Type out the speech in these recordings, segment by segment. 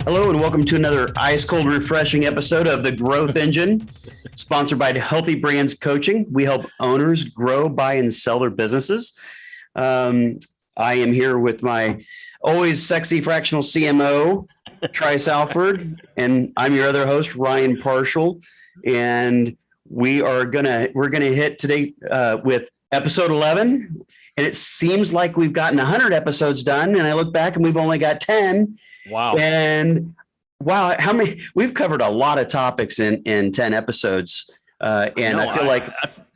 Hello and welcome to another ice cold refreshing episode of The Growth Engine, sponsored by Healthy Brands Coaching. We help owners grow, buy, and sell their businesses. I am here with my always sexy fractional CMO, Trice Alford, and I'm your other host, Ryan Parshall. And we're gonna hit today with episode 11. And it seems like we've gotten 100 episodes done. And I look back and we've only got 10. Wow. And wow, we've covered a lot of topics in 10 episodes. I feel like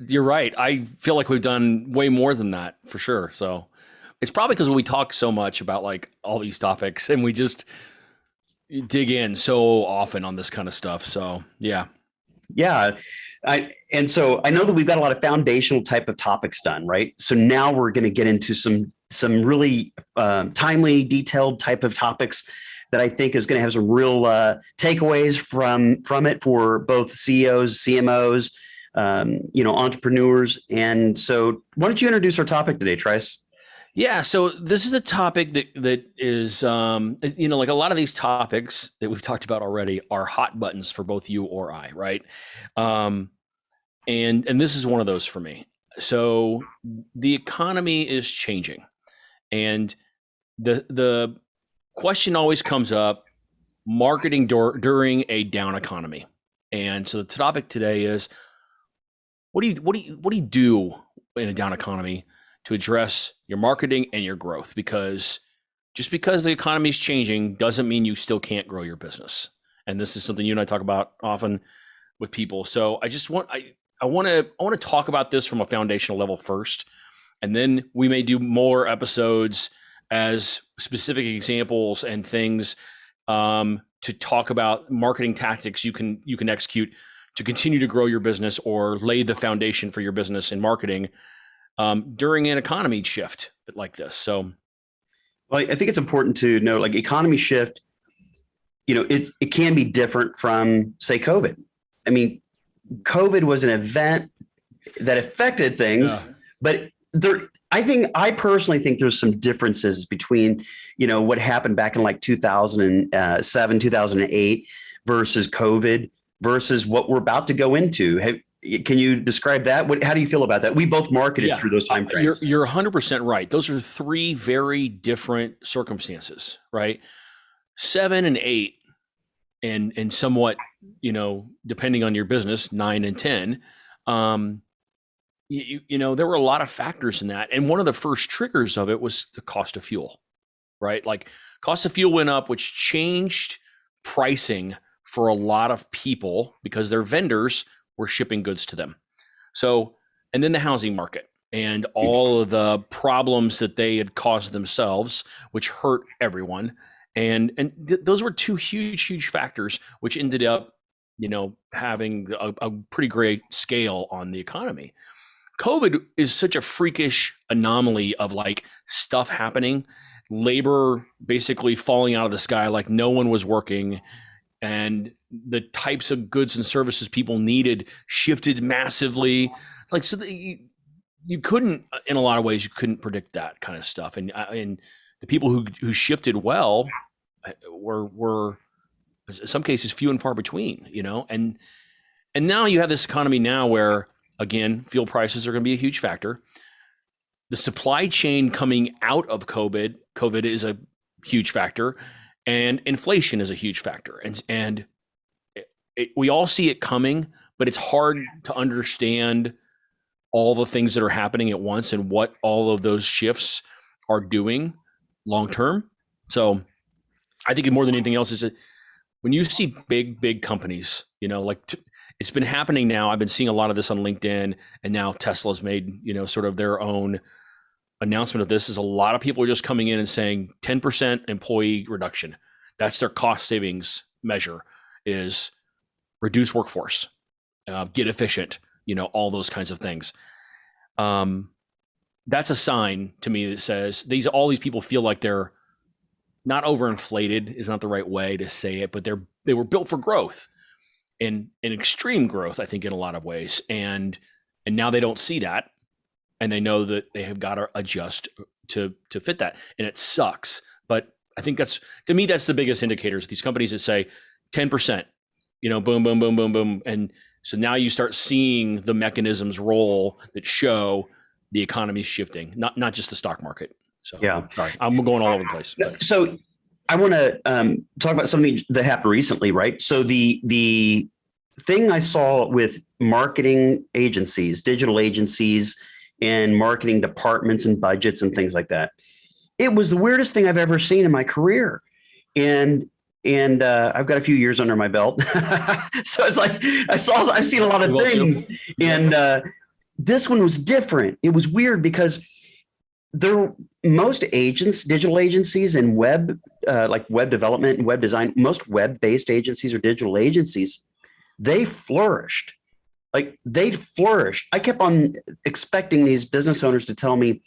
you're right. I feel like we've done way more than that for sure. So it's probably because we talk so much about like all these topics and we just dig in so often on this kind of stuff. So yeah. So I know that we've got a lot of foundational type of topics done, right? So now we're going to get into some really timely, detailed type of topics that I think is going to have some real takeaways from it for both CEOs, CMOs, entrepreneurs. And so why don't you introduce our topic today, Trice? Yeah, so this is a topic that is, like a lot of these topics that we've talked about already are hot buttons for both you or I, right? And this is one of those for me. So the economy is changing, and the question always comes up: marketing during a down economy. And so the topic today is what do you do in a down economy to address your marketing and your growth? Because just because the economy is changing doesn't mean you still can't grow your business. And this is something you and I talk about often with people. So I want to talk about this from a foundational level first, and then we may do more episodes as specific examples and things to talk about marketing tactics you can execute to continue to grow your business or lay the foundation for your business in marketing during an economy shift like this. So, well, I think it's important to know, like, economy shift, it can be different from, say, COVID. I mean, COVID was an event that affected things, but I personally think there's some differences between, what happened back in like 2007, 2008 versus COVID versus what we're about to go into. Can you describe that? How do you feel about that? We both marketed through those time frames. You're 100% right. Those are three very different circumstances, right? 7 and 8, and somewhat, depending on your business, 9 and 10. There were a lot of factors in that, and one of the first triggers of it was the cost of fuel, right? Like, cost of fuel went up, which changed pricing for a lot of people because their vendors were shipping goods to them. So, and then the housing market and all of the problems that they had caused themselves, which hurt everyone. And those were two huge factors, which ended up, having a pretty great scale on the economy. COVID is such a freakish anomaly of like stuff happening, labor basically falling out of the sky, like no one was working. And the types of goods and services people needed shifted massively. Like, so you couldn't, in a lot of ways, you couldn't predict that kind of stuff. And the people who shifted well were in some cases few and far between, and now you have this economy now where, again, fuel prices are going to be a huge factor. The supply chain coming out of COVID is a huge factor. And inflation is a huge factor, and we all see it coming, but it's hard to understand all the things that are happening at once and what all of those shifts are doing long term. So I think more than anything else is that when you see big companies, it's been happening now. I've been seeing a lot of this on LinkedIn, and now Tesla's made, sort of their own announcement of this. Is a lot of people are just coming in and saying 10% employee reduction. That's their cost savings measure, is reduce workforce, get efficient, all those kinds of things. That's a sign to me that says all these people feel like they're not overinflated is not the right way to say it, but they were built for growth and extreme growth, I think, in a lot of ways. And now they don't see that. And they know that they have got to adjust to fit that. And it sucks. But I think that's, to me, that's the biggest indicators. These companies that say 10%, boom, boom, boom, boom, boom. And so now you start seeing the mechanisms roll that show the economy shifting, not just the stock market. So Yeah. sorry, I'm going all over the place. So I want to talk about something that happened recently, right? So the thing I saw with marketing agencies, digital agencies, and marketing departments and budgets and things like that, it was the weirdest thing I've ever seen in my career. And I've got a few years under my belt. So it's like, I've seen a lot of things. And this one was different. It was weird because most digital agencies and web, like web development and web design, most web-based agencies or digital agencies, they flourished. I kept on expecting these business owners to tell me,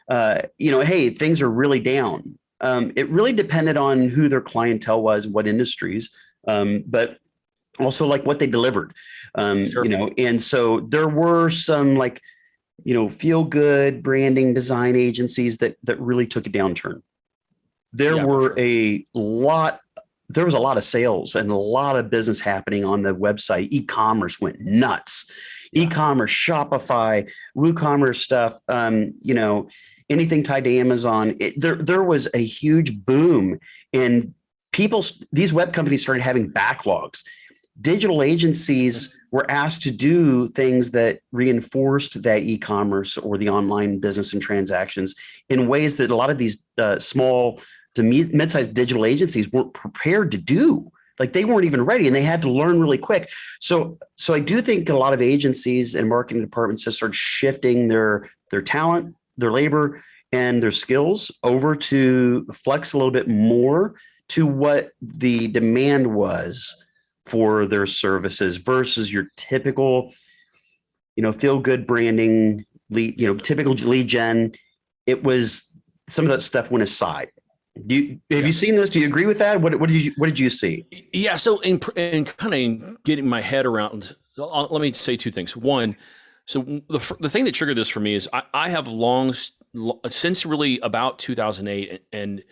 hey, things are really down. It really depended on who their clientele was, what industries, but also like what they delivered, Sure. and so there were some feel good branding design agencies that really took a downturn. There was a lot of sales and a lot of business happening on the website. E-commerce went nuts. Yeah. E-commerce, Shopify, WooCommerce stuff, anything tied to Amazon. There was a huge boom, and these web companies started having backlogs. Digital agencies were asked to do things that reinforced that e-commerce or the online business and transactions in ways that a lot of these small to mid-sized digital agencies weren't prepared to do. Like they weren't even ready, and they had to learn really quick. So I do think a lot of agencies and marketing departments just started shifting their talent, their labor, and their skills over to flex a little bit more to what the demand was for their services versus your typical, feel good branding lead, typical lead gen. It was some of that stuff went aside. Have you seen this? Do you agree with that? What did you see? Yeah. So in kind of getting my head around, let me say two things. One, so the thing that triggered this for me is I have since really about 2008 and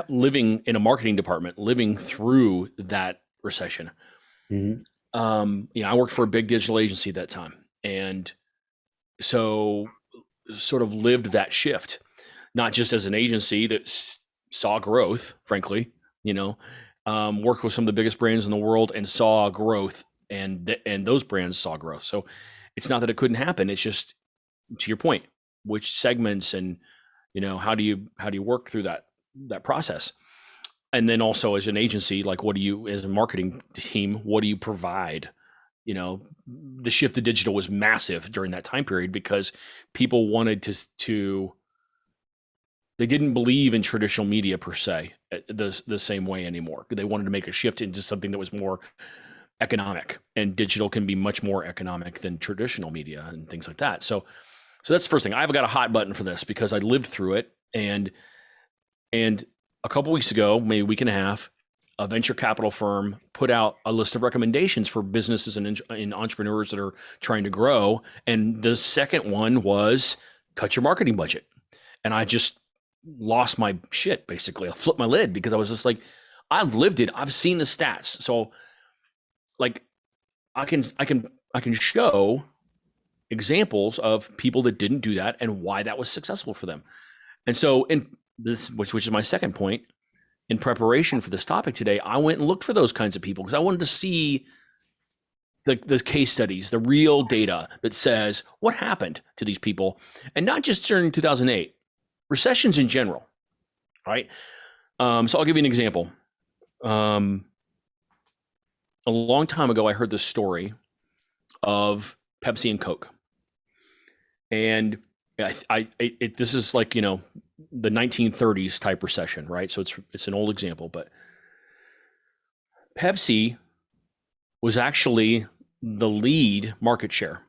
living in a marketing department, living through that recession. Mm-hmm. I worked for a big digital agency at that time. And so sort of lived that shift, not just as an agency that saw growth, frankly, worked with some of the biggest brands in the world and saw growth, and those brands saw growth. So it's not that it couldn't happen. It's just, to your point, which segments and, how do you work through that process? And then also as an agency, like as a marketing team, what do you provide? The shift to digital was massive during that time period because people wanted they didn't believe in traditional media per se the same way anymore. They wanted to make a shift into something that was more economic, and digital can be much more economic than traditional media and things like that. So that's the first thing. I've got a hot button for this because I lived through it. And a couple weeks ago, maybe a week and a half, a venture capital firm put out a list of recommendations for businesses and entrepreneurs that are trying to grow. And the second one was cut your marketing budget. And I just lost my shit, basically. I flipped my lid because I was just like, I've lived it. I've seen the stats. So like I can show examples of people that didn't do that and why that was successful for them. And so in this, which is my second point, in preparation for this topic today, I went and looked for those kinds of people because I wanted to see the case studies, the real data that says what happened to these people, and not just during 2008, recessions in general, right? So I'll give you an example. A long time ago, I heard this story of Pepsi and Coke, and this is like the 1930s type recession, right? So it's an old example, but Pepsi was actually the lead market share,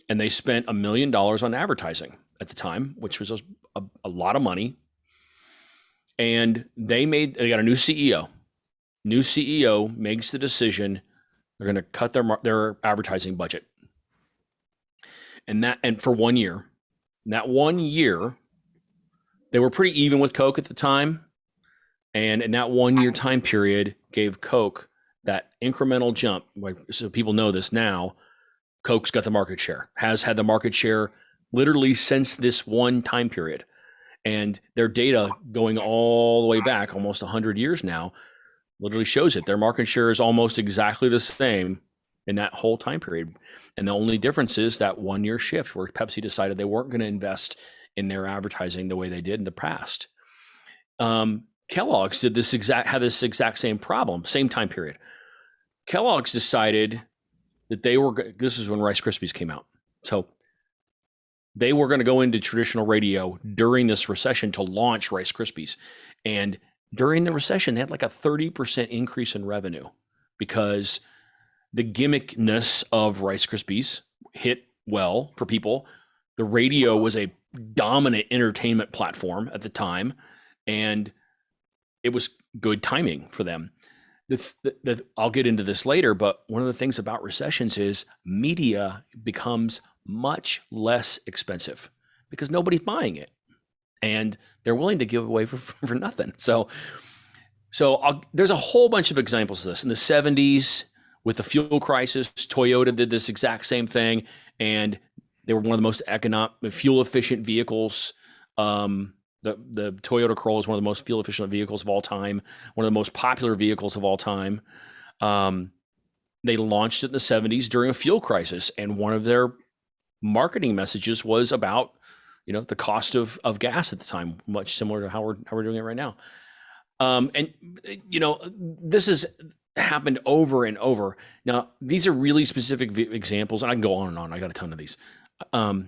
and they spent $1 million on advertising at the time, which was a lot of money. And they got a new CEO. New CEO makes the decision they're going to cut their advertising budget, and for 1 year. And that 1 year, they were pretty even with Coke at the time, And in that 1 year time period gave Coke that incremental jump. So people know this now. Coke's got the market share, has had the market share literally since this one time period. And their data going all the way back almost 100 years now literally shows it. Their market share is almost exactly the same in that whole time period. And the only difference is that 1 year shift where Pepsi decided they weren't going to invest in their advertising the way they did in the past. Kellogg's had this exact same problem, same time period. Kellogg's decided that this is when Rice Krispies came out. So they were going to go into traditional radio during this recession to launch Rice Krispies. And during the recession, they had like a 30% increase in revenue because the gimmickness of Rice Krispies hit well for people. The radio was a dominant entertainment platform at the time, and it was good timing for them. I'll get into this later, but one of the things about recessions is media becomes much less expensive because nobody's buying it, and they're willing to give away for nothing. So there's a whole bunch of examples of this. In the 70s, with the fuel crisis, Toyota did this exact same thing, and they were one of the most fuel efficient vehicles. The Toyota Corolla is one of the most fuel efficient vehicles of all time, one of the most popular vehicles of all time. They launched it in the 70s during a fuel crisis, and one of their marketing messages was about, the cost of gas at the time, much similar to how we're doing it right now. This has happened over and over. Now, these are really specific examples, and I can go on and on. I got a ton of these.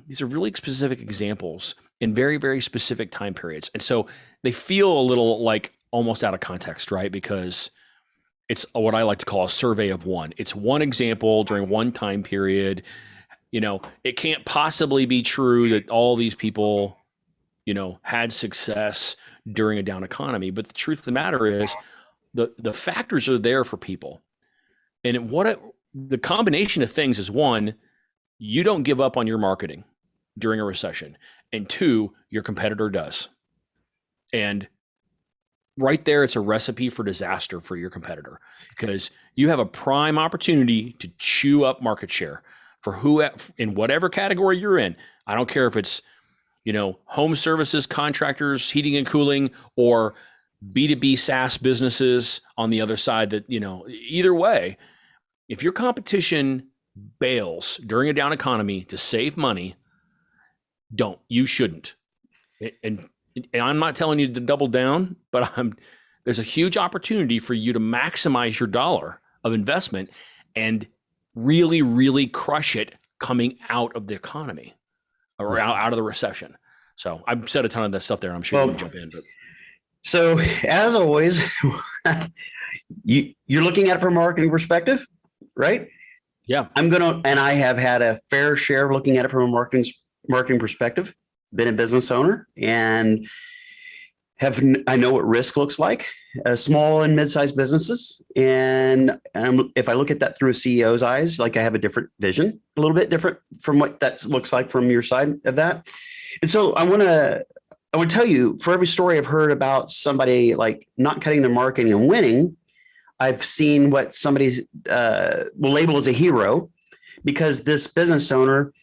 These are really specific examples in very, very specific time periods. And so they feel a little like almost out of context, right? Because it's what I like to call a survey of one. It's one example during one time period. It can't possibly be true that all these people, had success during a down economy. But the truth of the matter is the factors are there for people. And the combination of things is, one, you don't give up on your marketing during a recession, and two, your competitor does. And right there, it's a recipe for disaster for your competitor because you have a prime opportunity to chew up market share for in whatever category you're in. I don't care if it's, home services, contractors, heating and cooling, or B2B SaaS businesses on the other side that, either way, if your competition bails during a down economy to save money, you shouldn't. And I'm not telling you to double down, but there's a huge opportunity for you to maximize your dollar of investment and really, really crush it coming out of the economy or out of the recession. So I've said a ton of that stuff there. I'm sure you can jump in. But. So as always, you're looking at it from a marketing perspective, right? Yeah. And I have had a fair share of looking at it from a marketing perspective, been a business owner, and I know what risk looks like, small and mid-sized businesses. And if I look at that through a CEO's eyes, like I have a different vision, a little bit different from what that looks like from your side of that. And so I would tell you, for every story I've heard about somebody like not cutting their marketing and winning, I've seen what somebody will label as a hero, because this business owner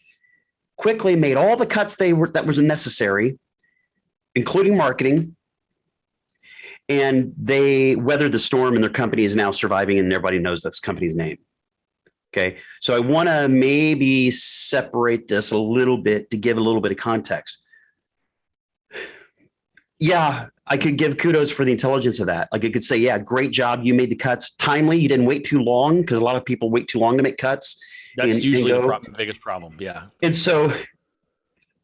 quickly made all the cuts that was necessary, including marketing, and they weathered the storm, and their company is now surviving, and everybody knows that's the company's name. Okay. So I want to maybe separate this a little bit to give a little bit of context. Yeah, I could give kudos for the intelligence of that. Like I could say, yeah, great job. You made the cuts timely. You didn't wait too long, because a lot of people wait too long to make cuts. That's usually the biggest problem. Yeah. And so,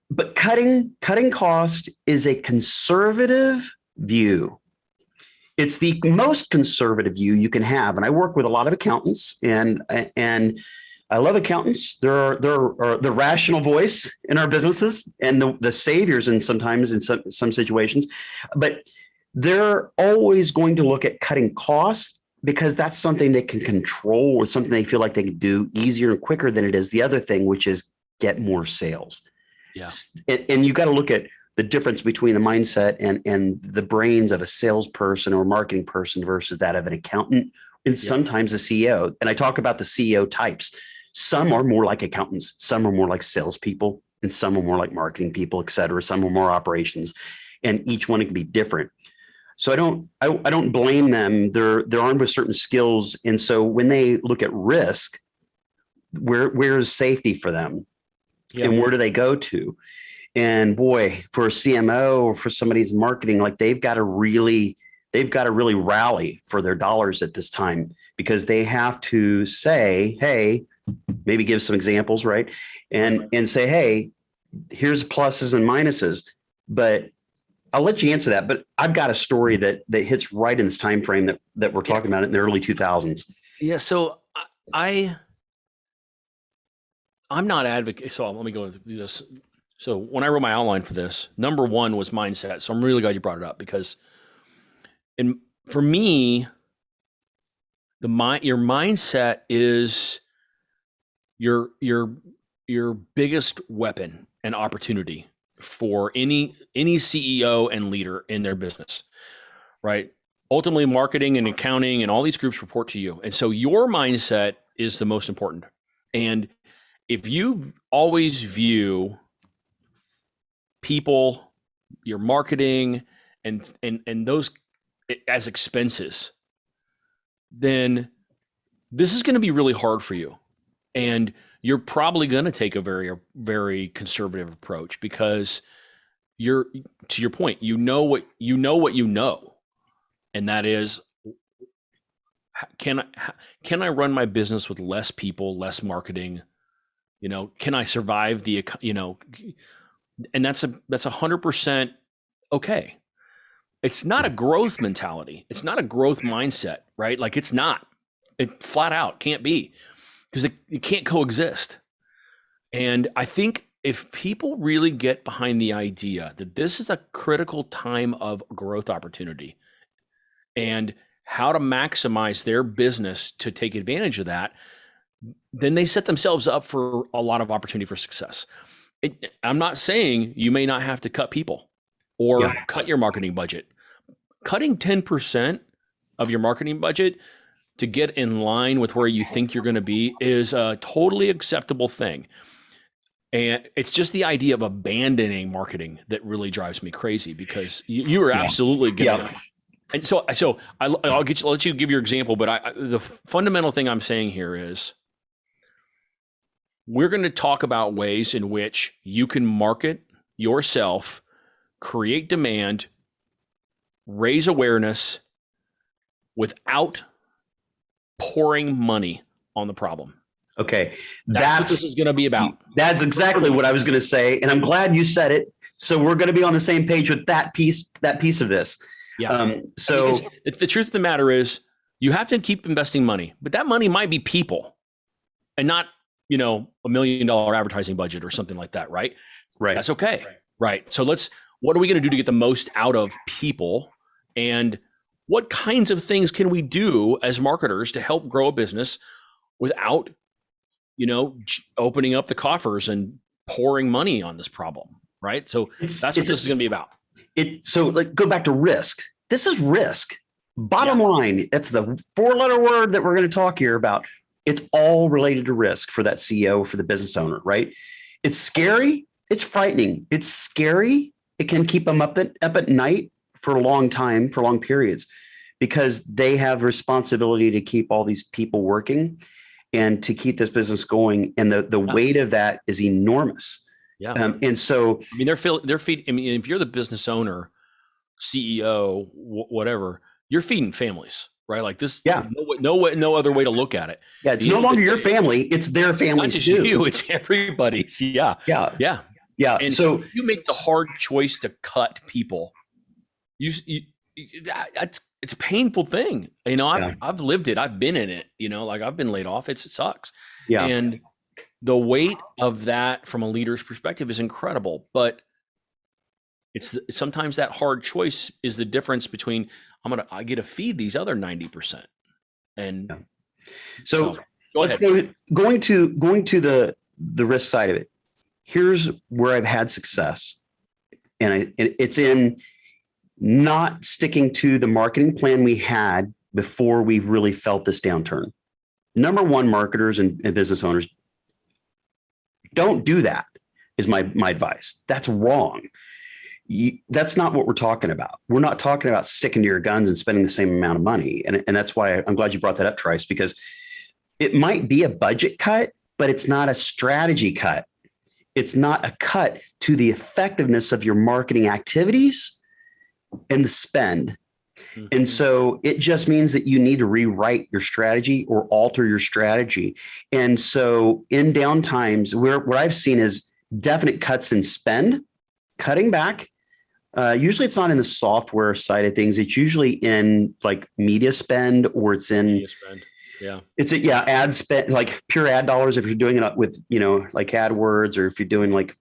but cutting cost is a conservative view. It's the most conservative view you can have. And I work with a lot of accountants, and I love accountants. They're the rational voice in our businesses and the saviors, and sometimes in some situations, but they're always going to look at cutting costs because that's something they can control, or something they feel like they can do easier and quicker than it is the other thing, which is get more sales. Yeah. And you got to look at the difference between the mindset and the brains of a salesperson or marketing person versus that of an accountant and sometimes a CEO. And I talk about the CEO types. Some are more like accountants, some are more like salespeople, and some are more like marketing people, et cetera. Some are more operations, and each one can be different. So I don't blame them. They're armed with certain skills. And so when they look at risk, where is safety for them? And where do they go to? And boy, for a CMO or for somebody's marketing, like they've got to really rally for their dollars at this time, because they have to say, hey, maybe give some examples, right? And say, hey, here's pluses and minuses. But I'll let you answer that. But I've got a story that hits right in this time frame that we're talking about in the early 2000s. Yeah. So I'm not advocate. So let me go into this. So when I wrote my outline for this, number one was mindset. So I'm really glad you brought it up, because for me, your mindset is your biggest weapon and opportunity for any CEO and leader in their business, right? Ultimately, marketing and accounting and all these groups report to you. And so your mindset is the most important. And if you always view people, your marketing and those as expenses, then this is going to be really hard for you. And you're probably going to take a very, very conservative approach, because to your point, you know what you know. And that is, can I run my business with less people, less marketing? Can I survive and that's 100% okay. It's not a growth mentality. It's not a growth mindset, right? Like it's not. It flat out can't be, because it can't coexist. And I think if people really get behind the idea that this is a critical time of growth opportunity and how to maximize their business to take advantage of that, then they set themselves up for a lot of opportunity for success. I'm not saying you may not have to cut people or cut your marketing budget. Cutting 10% of your marketing budget to get in line with where you think you're going to be is a totally acceptable thing. And it's just the idea of abandoning marketing that really drives me crazy, because you are absolutely going to. And so I'll let you give your example, but the fundamental thing I'm saying here is we're going to talk about ways in which you can market yourself, create demand, raise awareness without pouring money on the problem. Okay. That's what this is going to be about. That's exactly what I was going to say. And I'm glad you said it. So we're going to be on the same page with that piece of this. Yeah. So the truth of the matter is you have to keep investing money, but that money might be people and not, $1 million advertising budget or something like that. Right. Right. That's okay. Right. So what are we going to do to get the most out of people, and what kinds of things can we do as marketers to help grow a business without, opening up the coffers and pouring money on this problem, right? So that's what this is going to be about. So go back to risk. This is risk. Bottom line, that's the 4-letter word that we're going to talk here about. It's all related to risk for that CEO, for the business owner, right? It's scary. It's frightening. It's scary. It can keep them up at night for a long time, for long periods, because they have responsibility to keep all these people working and to keep this business going. And the weight of that is enormous. Yeah. And so, they're feeding. If you're the business owner, CEO, whatever, you're feeding families, right? Like this. Yeah. No other way to look at it. Yeah. It's no longer your family. It's their family. Not just you. It's everybody's. Yeah. Yeah. Yeah. Yeah. And so you make the hard choice to cut people. It's a painful thing. I've lived it. I've been in it, I've been laid off. It sucks. Yeah. And the weight of that from a leader's perspective is incredible, but sometimes that hard choice is the difference between I get to feed these other 90%. And so let's going to the risk side of it. Here's where I've had success. And it's in not sticking to the marketing plan we had before we really felt this downturn. Number one, marketers and business owners, don't do that, is my advice. That's wrong. That's not what we're talking about. We're not talking about sticking to your guns and spending the same amount of money. And that's why I'm glad you brought that up, Trice, because it might be a budget cut, but it's not a strategy cut. It's not a cut to the effectiveness of your marketing activities and the spend. Mm-hmm. And so it just means that you need to rewrite your strategy or alter your strategy. And so in downtimes, what I've seen is definite cuts in spend, cutting back. Usually it's not in the software side of things. It's usually in like media spend, or it's in media spend. Yeah. It's ad spend, like pure ad dollars. If you're doing it with, like AdWords, or if you're doing like,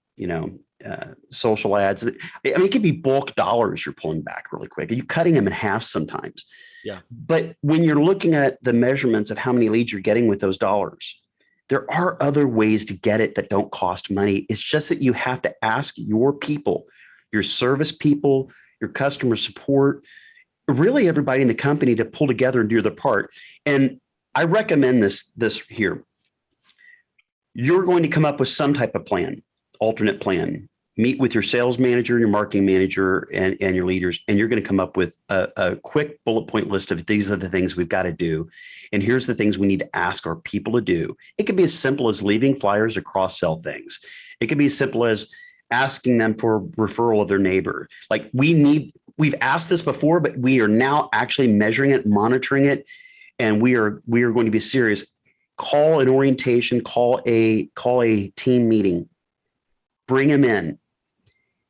social ads. I mean, it could be bulk dollars you're pulling back really quick. You're cutting them in half sometimes. Yeah. But when you're looking at the measurements of how many leads you're getting with those dollars, there are other ways to get it that don't cost money. It's just that you have to ask your people, your service people, your customer support, really everybody in the company to pull together and do their part. And I recommend this here. You're going to come up with some type of plan, alternate plan. Meet with your sales manager, your marketing manager, and your leaders, and you're going to come up with a quick bullet point list of these are the things we've got to do. And here's the things we need to ask our people to do. It could be as simple as leaving flyers to cross-sell things. It could be as simple as asking them for referral of their neighbor. Like we've asked this before, but we are now actually measuring it, monitoring it, and we are going to be serious. Call an orientation, call a team meeting, bring them in.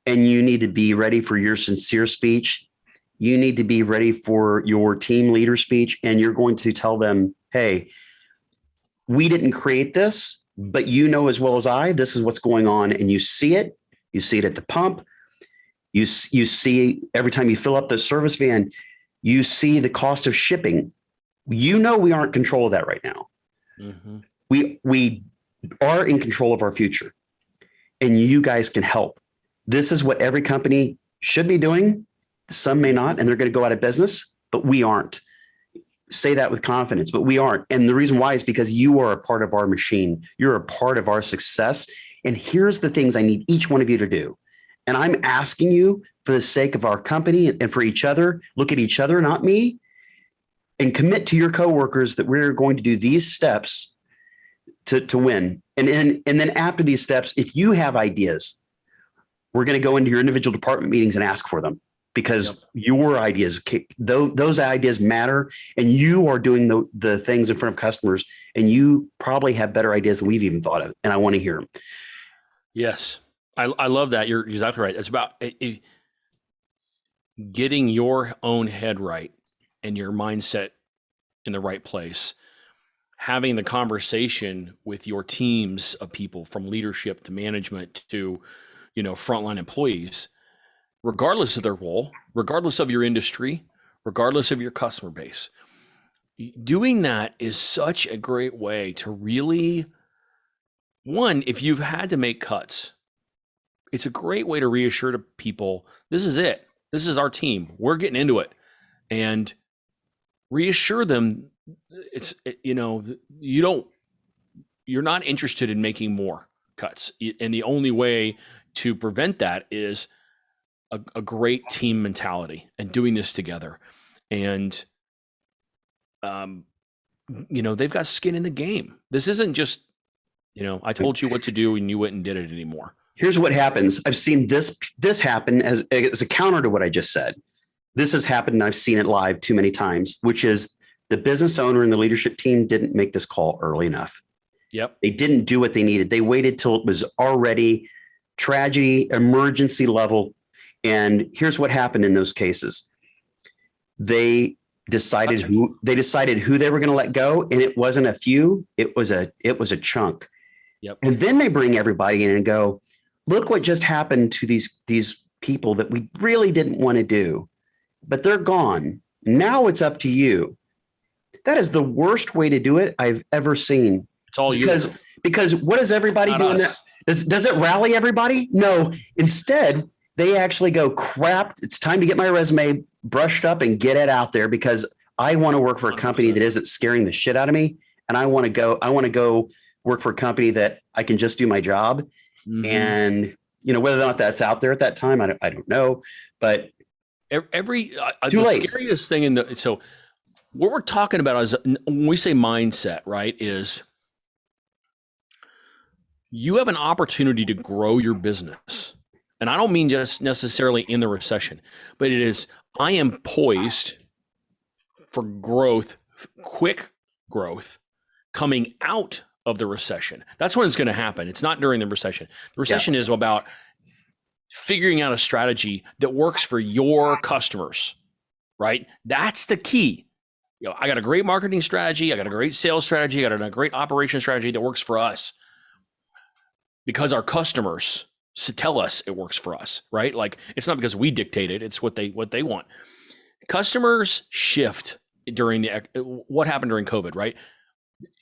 And you need to be ready for your sincere speech. You need to be ready for your team leader speech. And you're going to tell them, hey, we didn't create this, but as well as I, this is what's going on. And you see it. You see it at the pump. You see every time you fill up the service van, you see the cost of shipping. We aren't in control of that right now. Mm-hmm. We are in control of our future. And you guys can help. This is what every company should be doing. Some may not, and they're going to go out of business, but we aren't. Say that with confidence, but we aren't. And the reason why is because you are a part of our machine. You're a part of our success. And here's the things I need each one of you to do. And I'm asking you, for the sake of our company and for each other, look at each other, not me, and commit to your coworkers that we're going to do these steps to win. And then after these steps, if you have ideas, we're going to go into your individual department meetings and ask for them, because your ideas, those ideas matter, and you are doing the things in front of customers, and you probably have better ideas than we've even thought of. And I want to hear them. Yes. I love that. You're exactly right. It's about getting your own head right and your mindset in the right place. Having the conversation with your teams of people, from leadership to management to, frontline employees, regardless of their role, regardless of your industry, regardless of your customer base. Doing that is such a great way to really, one, if you've had to make cuts, it's a great way to reassure to people, this is it. This is our team. We're getting into it. And reassure them you're not interested in making more cuts. And the only way to prevent that is a great team mentality and doing this together. And, they've got skin in the game. This isn't just, I told you what to do and you went and did it anymore. Here's what happens. I've seen this happen as a counter to what I just said. This has happened, and I've seen it live too many times, which is the business owner and the leadership team didn't make this call early enough. Yep. They didn't do what they needed. They waited till it was already tragedy, emergency level. And here's what happened in those cases. They decided who they were going to let go. And it wasn't a few, it was a chunk. Yep. And then they bring everybody in and go, look what just happened to these people that we really didn't want to do, but they're gone. Now it's up to you. That is the worst way to do it I've ever seen. It's all because, you. Because what does everybody do? Does it rally everybody? No. Instead, they actually go, crap, it's time to get my resume brushed up and get it out there, because I want to work for a company 100%. that isn't scaring the shit out of me. And I want to go work for a company that I can just do my job. Mhm. And, whether or not that's out there at that time, I don't know, but the late. scariest thing so what we're talking about is, when we say mindset, right, is you have an opportunity to grow your business. And I don't mean just necessarily in the recession, but it is, I am poised for growth, quick growth, coming out of the recession. That's when it's going to happen. It's not during the recession. The recession is about figuring out a strategy that works for your customers, right? That's the key. I got a great marketing strategy. I got a great sales strategy. I got a great operation strategy that works for us because our customers tell us it works for us, right? Like, it's not because we dictate it. It's what they want. Customers shift during what happened during COVID, right?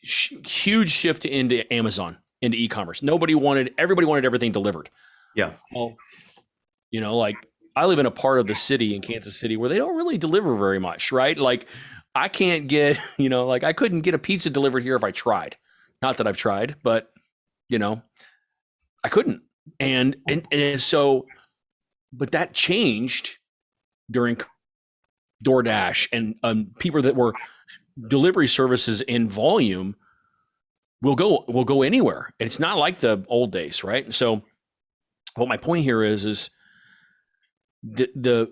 Huge shift into Amazon, into e-commerce. Everybody wanted everything delivered. Yeah. Well, like, I live in a part of the city in Kansas City where they don't really deliver very much, right? Like, I can't get, like, I couldn't get a pizza delivered here if I tried. Not that I've tried, but, I couldn't. And so, but that changed during DoorDash, and people that were delivery services in volume will go anywhere. And it's not like the old days, right? And so what my point here is the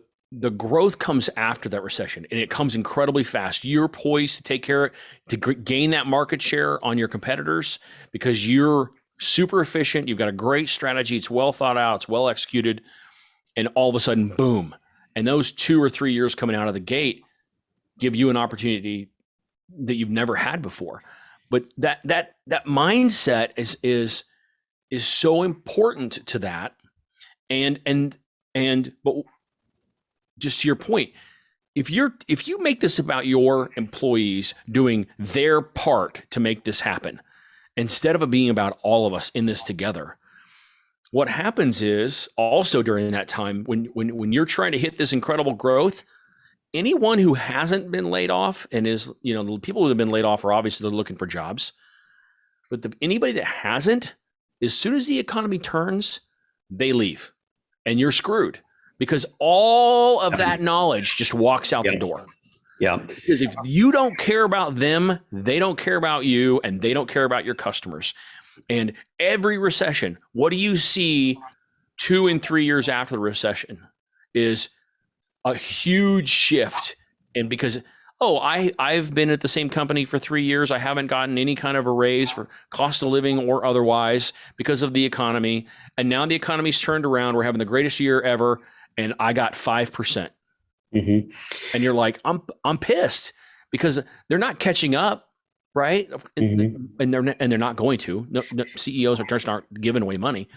growth comes after that recession, and it comes incredibly fast. You're poised to take care to gain that market share on your competitors because you're super efficient. You've got a great strategy. It's well thought out. It's well executed. And all of a sudden, boom. And those 2 or 3 years coming out of the gate give you an opportunity that you've never had before. But that mindset is so important to that. But just to your point, if you make this about your employees doing their part to make this happen, instead of it being about all of us in this together, what happens is also during that time when you're trying to hit this incredible growth, anyone who hasn't been laid off and is, the people who have been laid off are obviously they're looking for jobs, but anybody that hasn't, as soon as the economy turns, they leave, and you're screwed because all of that knowledge just walks out the door. Yeah. Because if you don't care about them, they don't care about you, and they don't care about your customers. And every recession, what do you see 2 and 3 years after the recession is a huge shift. And because, I've been at the same company for 3 years. I haven't gotten any kind of a raise for cost of living or otherwise because of the economy. And now the economy's turned around. We're having the greatest year ever. And I got 5%. Mm-hmm. And you're like, I'm pissed because they're not catching up. Right. Mm-hmm. And they're not going to. No, CEOs aren't giving away money.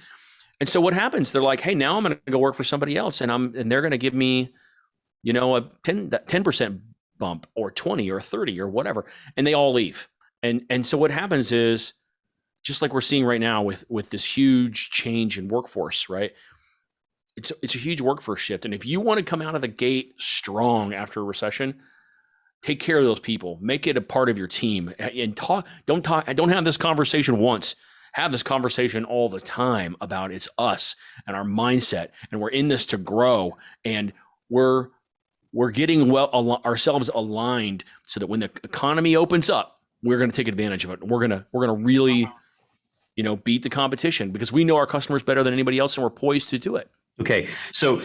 And so what happens? They're like, hey, now I'm going to go work for somebody else. And they're going to give me, a 10% bump or 20 or 30 or whatever. And they all leave. And so what happens is, just like we're seeing right now with this huge change in workforce, right? It's a huge workforce shift. And if you want to come out of the gate strong after a recession, take care of those people, make it a part of your team, and don't have this conversation once, have this conversation all the time about it's us and our mindset. And we're in this to grow, and we're getting ourselves aligned so that when the economy opens up, we're going to take advantage of it. We're going to really, beat the competition because we know our customers better than anybody else, and we're poised to do it. Okay. So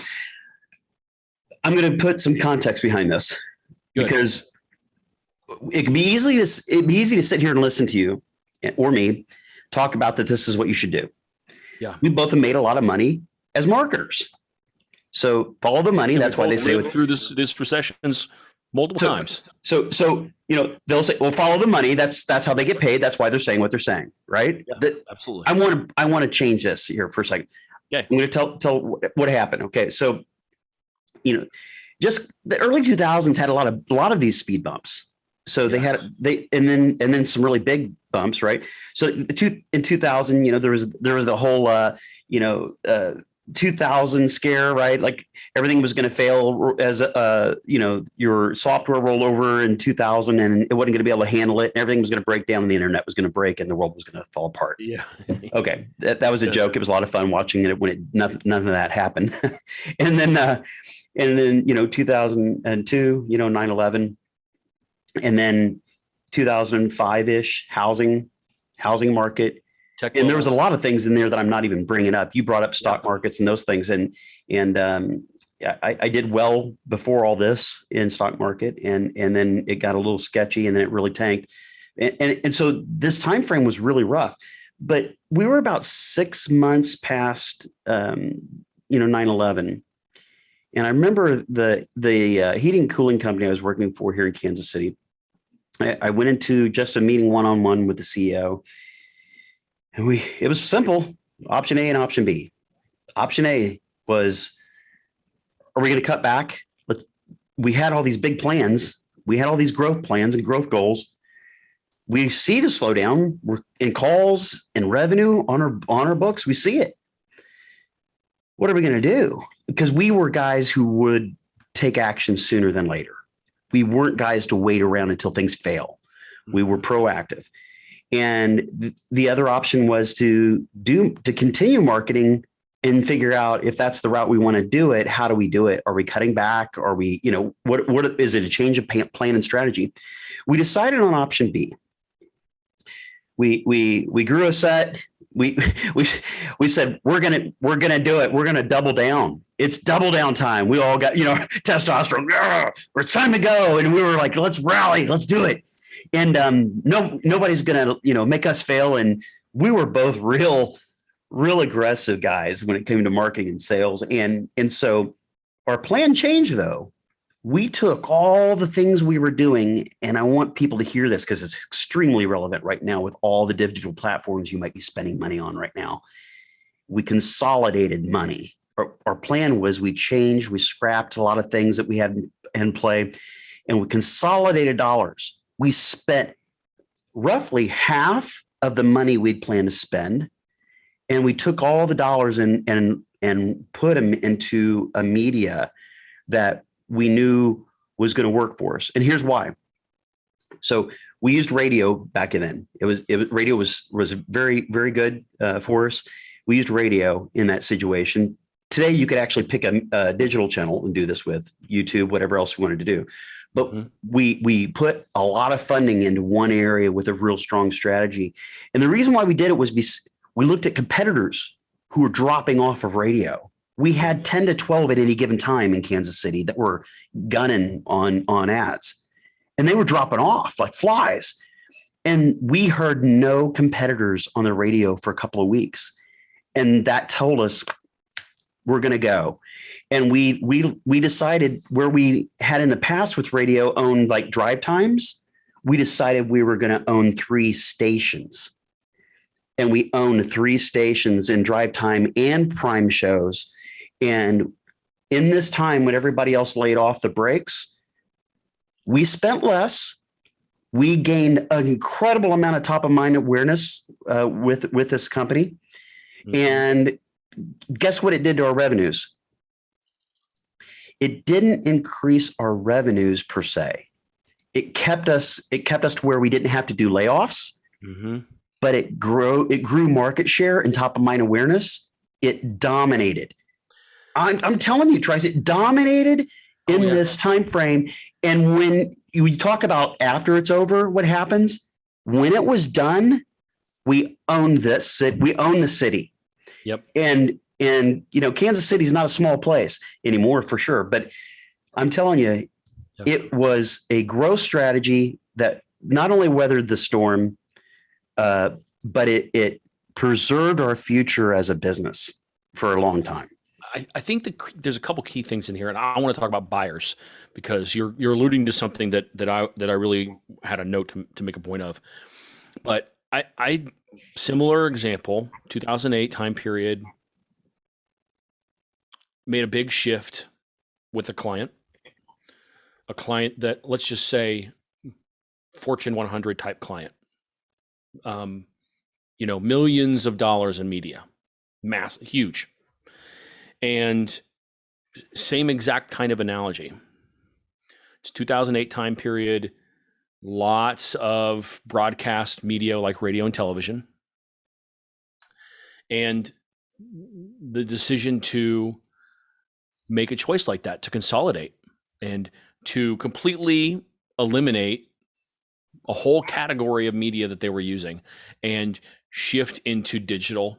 I'm going to put some context behind this. Good. Because it'd be easy to sit here and listen to you or me talk about that this is what you should do. Yeah. We both have made a lot of money as marketers. So follow the money. That's why they say through this recessions multiple times. So they'll say, well, follow the money. That's how they get paid. That's why they're saying what they're saying. Right. Yeah, absolutely. I want to change this here for a second. Okay. I'm going to tell what happened. Okay. So, just the early 2000s had a lot of these speed bumps. So and then some really big bumps, right? So in 2000, there was the whole 2000 scare, right? Like everything was going to fail as your software rolled over in 2000 and it wasn't going to be able to handle it. And everything was going to break down and the internet was going to break and the world was going to fall apart. Yeah. Okay. That was a joke. It was a lot of fun watching it when none of that happened. and then 2002, 9/11, and then 2005 ish housing market. And there was a lot of things in there that I'm not even bringing up. You brought up stock markets and those things. And I did well before all this in stock market. And then it got a little sketchy and then it really tanked. And so this time frame was really rough, but we were about 6 months past, 9/11. And I remember the heating and cooling company I was working for here in Kansas City. I went into just a meeting one-on-one with the CEO. And it was simple, option A and option B. Option A was, are we going to cut back? We had all these big plans. We had all these growth plans and growth goals. We see the slowdown. We're in calls and revenue on our books. We see it. What are we going to do? Because we were guys who would take action sooner than later. We weren't guys to wait around until things fail. We were proactive. And the other option was to continue marketing and figure out if that's the route we want to do it. How do we do it? Are we cutting back? Are we, what is it? A change of plan and strategy? We decided on option B. We grew a set. We said, we're going to do it. We're going to double down. It's double down time. We all got, testosterone. It's time to go. And we were like, let's rally. Let's do it. And nobody's going to, make us fail. And we were both real aggressive guys when it came to marketing and sales. And so our plan changed, though. We took all the things we were doing, and I want people to hear this because it's extremely relevant right now with all the digital platforms you might be spending money on right now. We consolidated money. Our plan was we scrapped a lot of things that we had in play, and we consolidated dollars. We spent roughly half of the money we'd planned to spend, and we took all the dollars and put them into a media that we knew was going to work for us. And here's why. So we used radio back then. Radio was very, very good for us. We used radio in that situation. Today, you could actually pick a digital channel and do this with YouTube, whatever else you wanted to do. But we put a lot of funding into one area with a real strong strategy. And the reason why we did it was we looked at competitors who were dropping off of radio. We had 10 to 12 at any given time in Kansas City that were gunning on ads. And they were dropping off like flies. And we heard no competitors on the radio for a couple of weeks. And that told us we're going to go. And we decided where we had in the past with radio owned like drive times, we decided we were going to own 3 stations. And we owned 3 stations in drive time and prime shows. And in this time when everybody else laid off the brakes, we spent less. We gained an incredible amount of top of mind awareness with this company. And guess what it did to our revenues? It didn't increase our revenues per se. It kept us to where we didn't have to do layoffs, but it grew market share and top of mind awareness. It dominated. I'm telling you, Trice, it dominated in this time frame. And when you talk about after it's over, what happens? When it was done, we owned this. We own the city. Yep. And Kansas City is not a small place anymore, for sure. But I'm telling you, it was a growth strategy that not only weathered the storm, but it preserved our future as a business for a long time. I think there's a couple key things in here, and I want to talk about buyers because you're alluding to something that I really had a note to make a point of. But I similar example, 2008 time period, made a big shift with a client that, let's just say, Fortune 100 type client, millions of dollars in media, huge. And same exact kind of analogy. It's 2008 time period, lots of broadcast media like radio and television. And the decision to make a choice like that, to consolidate and to completely eliminate a whole category of media that they were using and shift into digital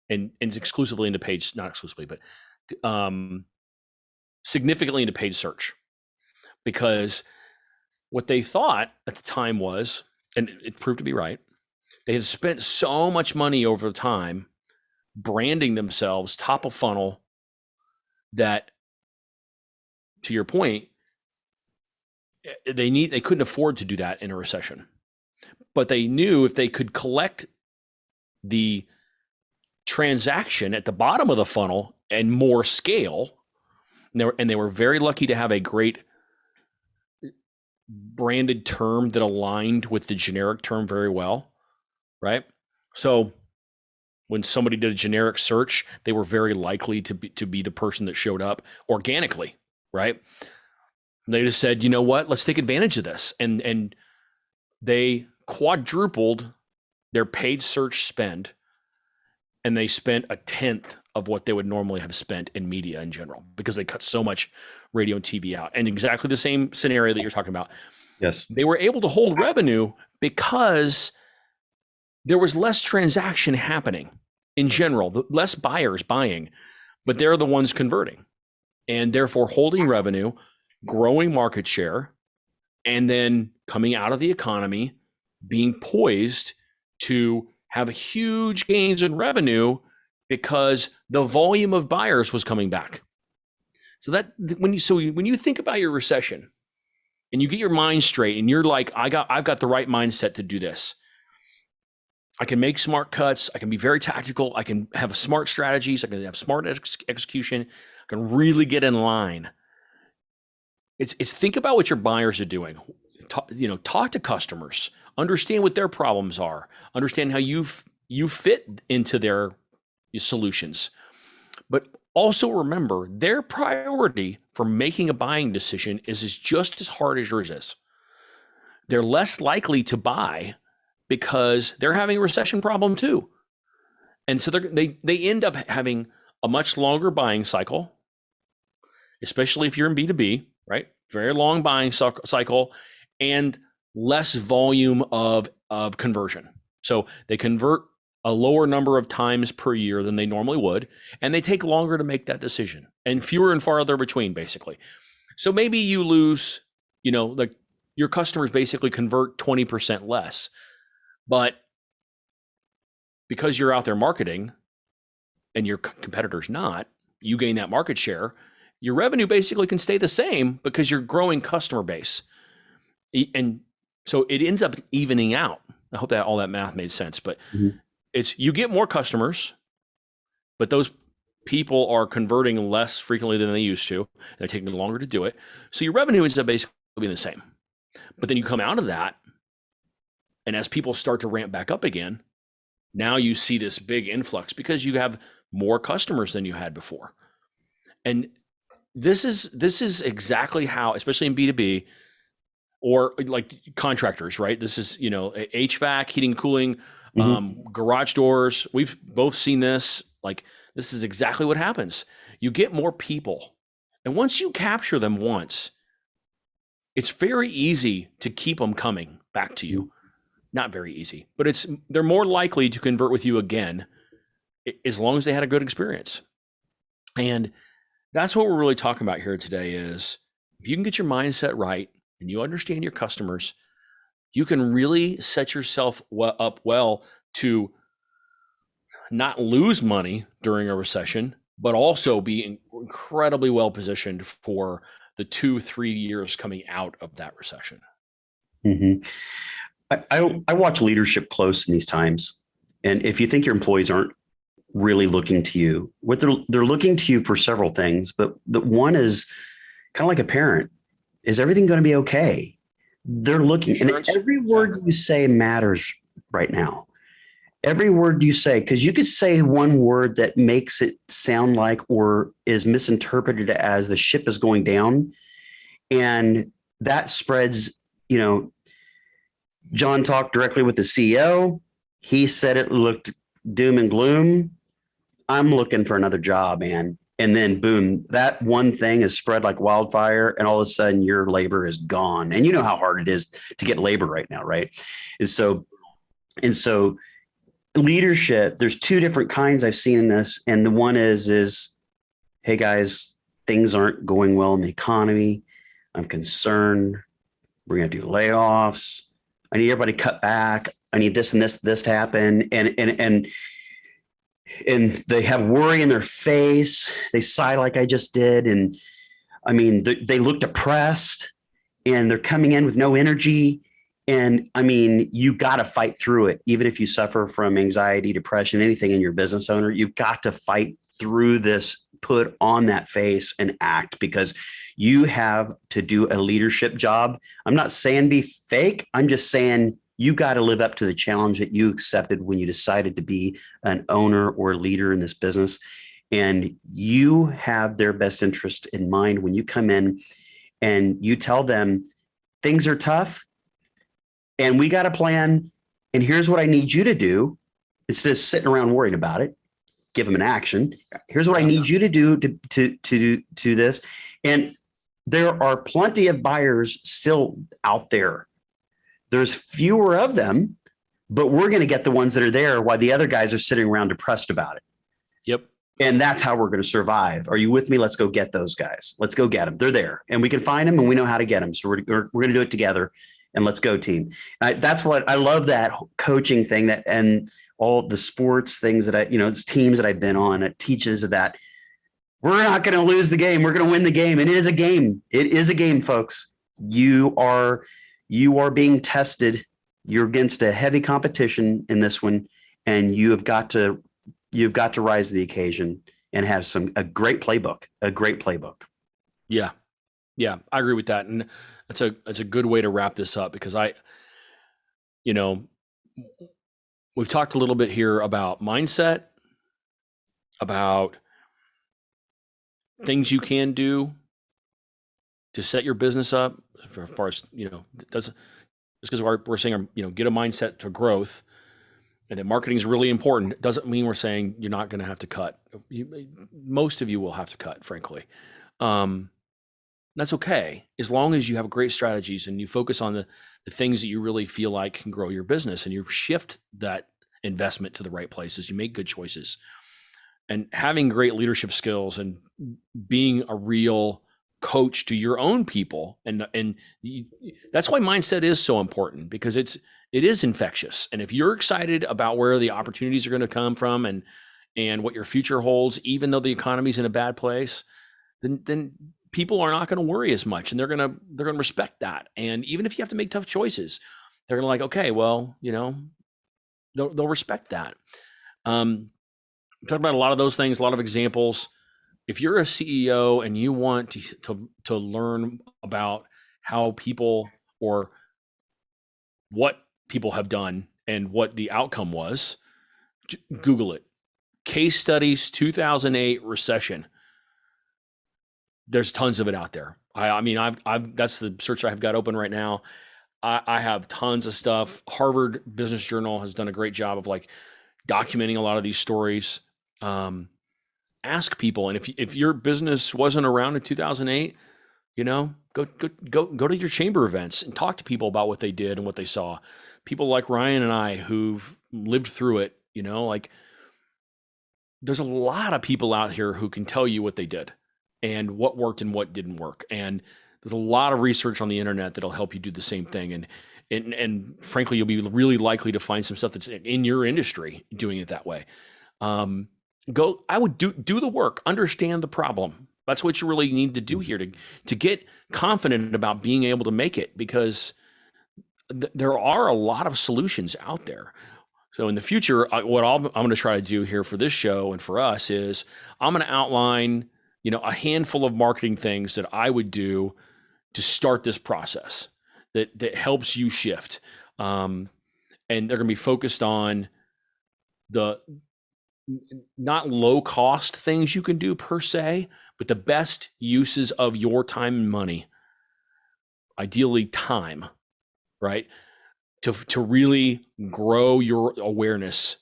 and exclusively into paid, not exclusively, but significantly into paid search. Because what they thought at the time was, and it proved to be right, they had spent so much money over time branding themselves top of funnel that, to your point, they couldn't afford to do that in a recession. But they knew if they could collect the transaction at the bottom of the funnel and more scale, and they were very lucky to have a great branded term that aligned with the generic term very well, right? So when somebody did a generic search, they were very likely to be the person that showed up organically, right? They just said, you know what, let's take advantage of this. And they quadrupled their paid search spend, and they spent a tenth of what they would normally have spent in media in general, because they cut so much radio and TV out. And exactly the same scenario that you're talking about. Yes. They were able to hold revenue because there was less transaction happening in general, less buyers buying, but they're the ones converting, and therefore holding revenue, growing market share, and then coming out of the economy, being poised to have huge gains in revenue because the volume of buyers was coming back. So that when you think about your recession and you get your mind straight and you're like, I've got the right mindset to do this. I can make smart cuts. I can be very tactical. I can have smart strategies. I can have smart execution. I can really get in line. It's think about what your buyers are doing. Talk to customers. Understand what their problems are. Understand how you fit into their solutions. But also remember, their priority for making a buying decision is just as hard as yours is. They're less likely to buy because they're having a recession problem too. And so they end up having a much longer buying cycle, especially if you're in B2B, right? Very long buying cycle and less volume of conversion. So they convert a lower number of times per year than they normally would, and they take longer to make that decision, and fewer and farther between, basically. So maybe you lose, like your customers basically convert 20% less, but because you're out there marketing and your competitor's not, you gain that market share. Your revenue basically can stay the same because you're growing customer base. And so it ends up evening out. I hope that all that math made sense, but it's, you get more customers, but those people are converting less frequently than they used to. They're taking longer to do it. So your revenue ends up basically being the same. But then you come out of that, and as people start to ramp back up again, now you see this big influx because you have more customers than you had before. And this is exactly how, especially in B2B or like contractors, right? This is, HVAC, heating, cooling, garage doors. We've both seen this. Like, this is exactly what happens. You get more people, and once you capture them once, it's very easy to keep them coming back to you. Not very easy, but they're more likely to convert with you again as long as they had a good experience. And that's what we're really talking about here today is if you can get your mindset right and you understand your customers, you can really set yourself up well to not lose money during a recession, but also be incredibly well positioned for the 2-3 years coming out of that recession. Mm-hmm. I watch leadership close in these times. And if you think your employees aren't really looking to you, what they're looking to you for several things, but the one is kind of like a parent. Is everything going to be okay? They're looking, and every word you say matters right now. Every word you say, because you could say one word that makes it sound like or is misinterpreted as the ship is going down. And that spreads, you know, John talked directly with the CEO. He said it looked doom and gloom. I'm looking for another job, man. And then boom, that one thing is spread like wildfire, and all of a sudden your labor is gone. And you know how hard it is to get labor right now, right? And so, and so leadership, there's two different kinds I've seen in this. And the one is, hey guys, things aren't going well in the economy. I'm concerned. We're going to do layoffs. I need everybody cut back. I need this and this to happen. And they have worry in their face. They sigh like I just did. And I mean, they look depressed and they're coming in with no energy. And I mean, you got to fight through it. Even if you suffer from anxiety, depression, anything in your business owner, you've got to fight through this, put on that face and act, because you have to do a leadership job. I'm not saying be fake. I'm just saying you got to live up to the challenge that you accepted when you decided to be an owner or leader in this business. And you have their best interest in mind when you come in and you tell them things are tough and we got a plan. And here's what I need you to do. Instead of sitting around worrying about it, give them an action. Here's what I need you to do to this. And there are plenty of buyers still out there. There's fewer of them, but we're going to get the ones that are there while the other guys are sitting around depressed about it. Yep. And that's how we're going to survive. Are you with me? Let's go get those guys. Let's go get them. They're there and we can find them and we know how to get them. So we're going to do it together, and let's go team. That's what I love, that coaching thing, that, and all the sports things that it's teams that I've been on. It teaches that we're not going to lose the game. We're going to win the game. And it is a game. It is a game, folks. You are being tested. You're against a heavy competition in this one. And you've got to rise to the occasion and have a great playbook. Yeah. Yeah. I agree with that. And that's a good way to wrap this up, because we've talked a little bit here about mindset, about things you can do to set your business up, as far as, just because we're saying, get a mindset to growth, and that marketing is really important. It doesn't mean we're saying you're not going to have to cut. Most of you will have to cut, frankly. That's okay, as long as you have great strategies and you focus on the things that you really feel like can grow your business, and you shift that investment to the right places. You make good choices, and having great leadership skills and being a real coach to your own people. And that's why mindset is so important, because it is infectious. And if you're excited about where the opportunities are going to come from and what your future holds, even though the economy's in a bad place, then people are not going to worry as much, and they're going to respect that. And even if you have to make tough choices, they're going to like, okay, well, they'll respect that. Talk about a lot of those things, a lot of examples. If you're a CEO and you want to learn about how people, or what people have done and what the outcome was, Google it. Case studies, 2008 recession. There's tons of it out there. I mean, that's the search I've got open right now. I have tons of stuff. Harvard Business Journal has done a great job of documenting a lot of these stories. Ask people, and if your business wasn't around in 2008, go to your chamber events and talk to people about what they did and what they saw. People like Ryan and I who've lived through it. There's a lot of people out here who can tell you what they did and what worked and what didn't work. And there's a lot of research on the internet that'll help you do the same thing. And frankly, you'll be really likely to find some stuff that's in your industry doing it that way. I would do the work, understand the problem. That's what you really need to do here to get confident about being able to make it, because there are a lot of solutions out there. So in the future, what I'm going to try to do here for this show and for us is I'm going to outline a handful of marketing things that I would do to start this process that helps you shift. And they're going to be focused on the not low cost things you can do per se, but the best uses of your time and money, ideally time, right? To really grow your awareness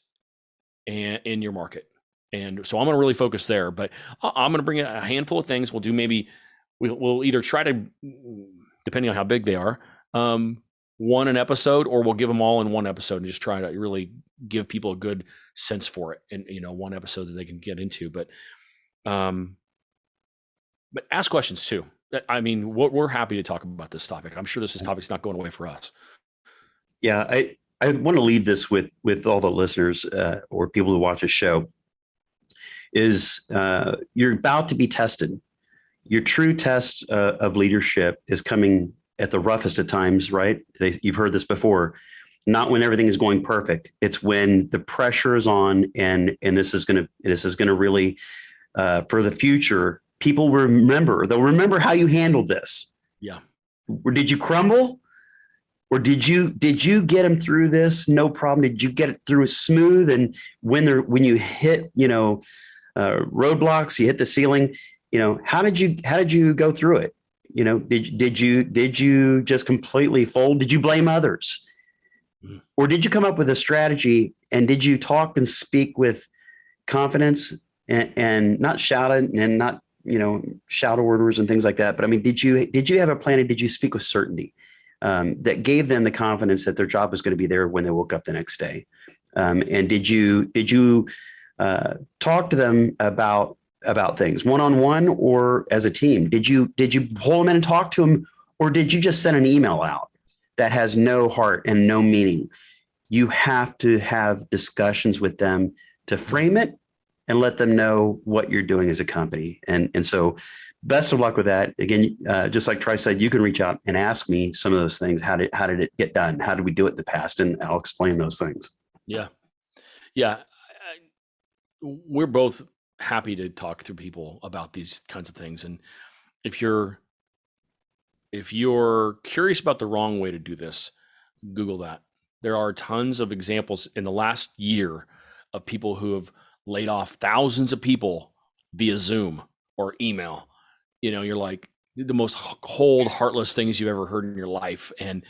in your market. And so I'm going to really focus there, but I'm going to bring a handful of things. We'll do we'll either try to, depending on how big they are, one an episode, or we'll give them all in one episode and just try to really give people a good sense for it in, one episode that they can get into. But ask questions too. I mean, we're happy to talk about this topic. I'm sure this topic's not going away for us. Yeah, I want to leave this with all the listeners or people who watch the show is you're about to be tested. Your true test of leadership is coming at the roughest of times, right? You've heard this before. Not when everything is going perfect. It's when the pressure is on, and this is going to really for the future. People they'll remember how you handled this. Yeah. Or did you crumble? Or did you get them through this? No problem. Did you get it through smooth? And when you hit, roadblocks, you hit the ceiling, how did you go through it? Did you just completely fold? Did you blame others? Or did you come up with a strategy, and did you talk and speak with confidence and not shout it and not, shout orders and things like that? But I mean, did you have a plan, and did you speak with certainty that gave them the confidence that their job was going to be there when they woke up the next day? And did you talk to them about things one-on-one or as a team? Did you pull them in and talk to them, or did you just send an email out that has no heart and no meaning? You have to have discussions with them to frame it and let them know what you're doing as a company. And so best of luck with that. Again, just like Trice said, you can reach out and ask me some of those things. How did it get done? How did we do it in the past? And I'll explain those things. Yeah. Yeah. We're both happy to talk through people about these kinds of things. And if you're curious about the wrong way to do this, Google that. There are tons of examples in the last year of people who have laid off thousands of people via Zoom or email. You're like the most cold, heartless things you've ever heard in your life. And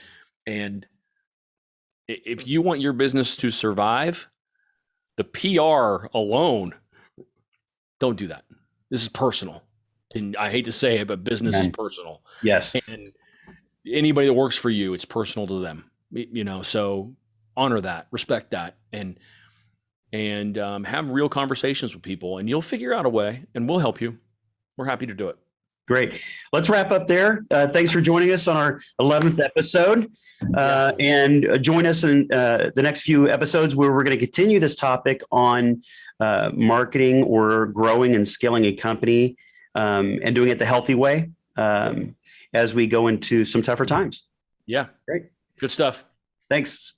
if you want your business to survive, the PR alone, don't do that. This is personal. And I hate to say it, but business is personal. Yes. And anybody that works for you, it's personal to them. So honor that, respect that, and have real conversations with people, and you'll figure out a way, and we'll help you. We're happy to do it. Great. Let's wrap up there. Thanks for joining us on our 11th episode. And join us in the next few episodes where we're going to continue this topic on marketing or growing and scaling a company and doing it the healthy way as we go into some tougher times. Yeah. Great. Good stuff. Thanks.